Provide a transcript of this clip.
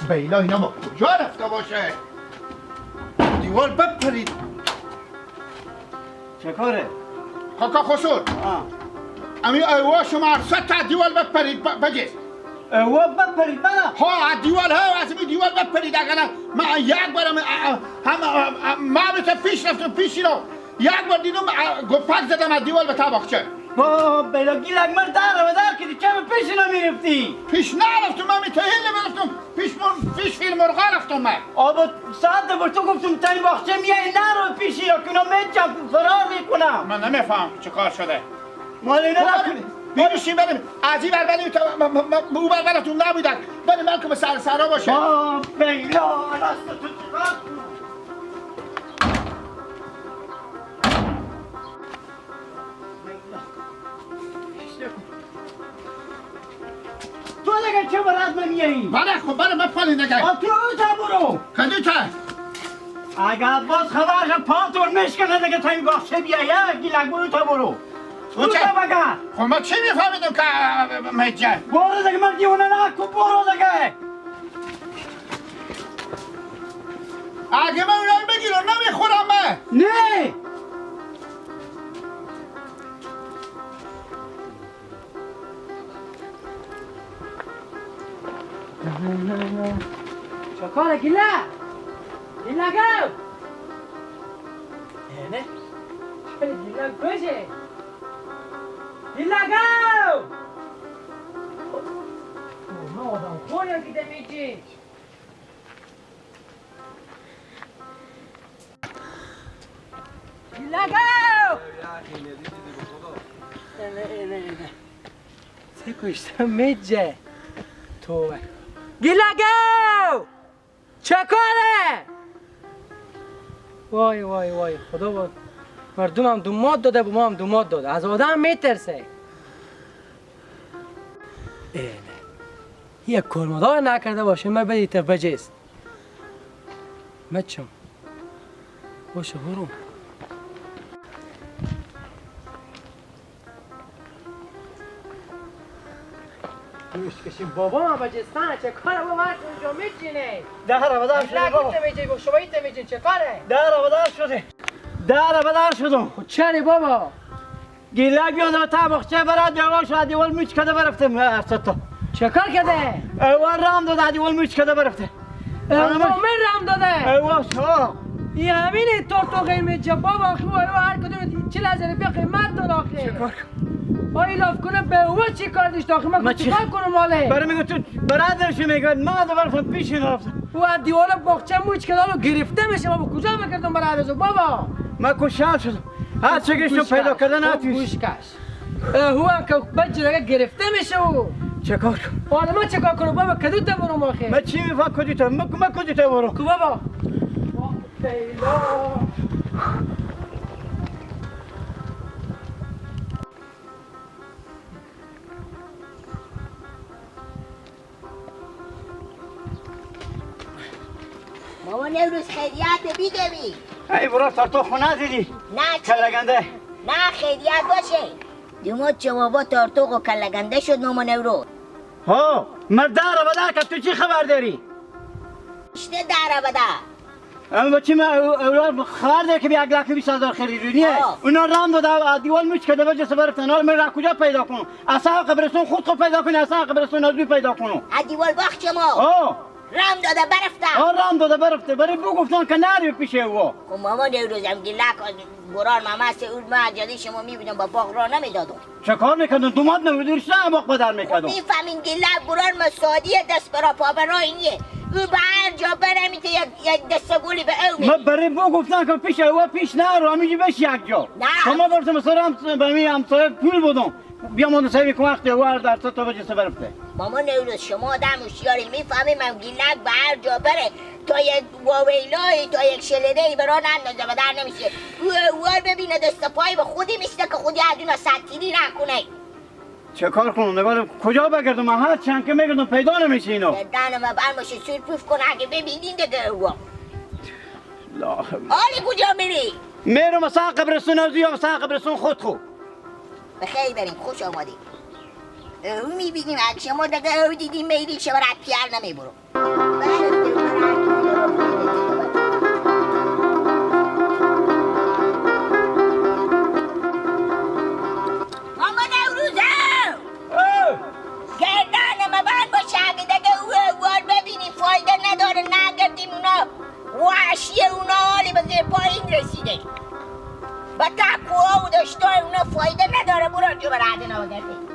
بیلا اینا ما کجا رفته باشه؟ دیوار بپرید. چه کاره؟ کاکا خسور امی ایوا شما 100 تا دیوار بپرید بجز ایوا بپرید بنا؟ ها دیوار ها از این دیوار بپرید اگر من یک بارم هم ما بهت پیش رفتم پیشی رو یک بار دیدم گپک زدم از دیوار به تاباخچه. بیلا گیلک من در کردی چه پیش نمیرفتی؟ پیش نرفتم من تهیل نمیرفتم پیش فیلم مرغا رفتم من. آبا ساعت بر تو گفتم تایی باخچه میای نرو پیشی را کنم میچم فرار میکنم. من نمیفهم چه کار شده. مالی نکنی. بیروشیم بریم از این بر بریم او بر براتون نبودن بریم من که به سرا باشه. بیلا راست تو چکار تو دیگه چه برات نمیایی؟ بله خب برای من پالی نگه تو تا برو کدو تا اگه عباس خبرش پاتور میشکنه دیگه تا این باخچه بیایی گیلک برو تا برو برو تا بگر خب ما چی میفهمیدم که مجه برو دیگه من دیونه نکن برو دیگه اگه من اونایی بگیرم نمیخورم من نه چکاره گیلک گیلکو نه گیلک بشه گیلکو ما آدم خوریم که دمیجی گیلکو نه چه کشتم میجه تو گیلکو چه کاره؟ وای وای وای خدا وای مردم هم دومات داده با ما هم دومات داده از آدم میترسه اینه یک کرمدار نکرده باشه من بدی تا بجست مچم باشه برو دوش کشیم بابا ما بجستانه چه کاره بابا هر اونجا میچینه در بدر شده بابا با شما ایت میچین چه کاره در بدر شده در بدر شدم خود چری بابا گیلک بیاد تا باخچه برات بیاوش دیوال میچ کده برفتم ارسطا چه کار کرده ایوان رام داده دیوال میچ کده برفته من رام داده ایوان ها این همینه تورتوغی میچه بابا خو هر کدوم 40000 روپیه قیمت داره آخه چه کار آی لاف کنه به او چی کار داشت آخه من چیکار کنم ماله برای میگه تو برادرش میگه ما دو برفتم پیش نرفتم او از دیوار باغچه موچ کدالو گرفته میشه ما کجا میکردم برادرش بابا من کوشش شدم هر چه گشتم پیدا کردن اتیش کش هو هم که بجره گرفته میشه او چه کار حالا ما چه کار کنم بابا کدو تا برم آخه من چی میفهم کدو تا من کدو تا برم کو بابا پیدا ماما نوروز خیریت بیدمی. ای برو تارتو خونه دیدی نه چه؟ کلگنده نه خیریت باشه. دیمات جوابا تارتوق و کلگنده شد ماما نوروز. ها مرد در که تو چی خبر داری؟ اشته در بده. اما بچه من اولاد خبر داره که بیا یک لکه 20,000 خریدونیه اونا رام داده دیوال میچ که بجه سبر تنال من را کجا پیدا کنم اصلا قبرستون خود پیدا کنی اصلا قبرستون ازوی پیدا کنم دیوال باخت ما رام داده برفته رام داده برفته برای بو گفتن که نری پیشه او خب ماما نوروزم گیلک برار ممست اون ما جدی شما میبینم با باغ را نمیدادم چه کار میکردن دومات نمیدونیش نه باغ بدر میکردم میفهمین گیلک برار مسادی دست برا پا برا اینیه او به هر جا برمیته یک دسته گولی به او میدی من برای بو گفتن که پیش او پیش نرو همیجی بش یک جا شما برسه مثلا به می همسایه پول بودم بیا من سعی کنم وقتی او در تا بجه سبر برفته ماما نوروز شما آدم هوشیاری میفهمیم من گیلک به هر جا بره تا یک واویلای تا یک شلدهی برا نندازه و در نمیشه او ببینه دست پای به خودی میشته که خودی عدون سطیری نکنه چه کار کنم نگاه کجا بگردم من هر چند که میگردم پیدا نمیشه اینو دهنم بر باشه سرپوف کنه اگه ببینین دیگه او حالی کجا میری؟ میرم مثلا قبرستون ازو یا مثلا قبرستون خود خو بخیر بریم خوش آمدیم او میبینیم اگه شما دیگه او دیدیم میری شما رد پیار نمیبرو ماما نوروزم گردن من باشه اگه دیگه او ببینیم فایده نداره نگردیم اونا وحشی اونا حالی به زیر پایین رسیده و تقوها و داشتای اونا فایده نداره برو جو برده نوگرده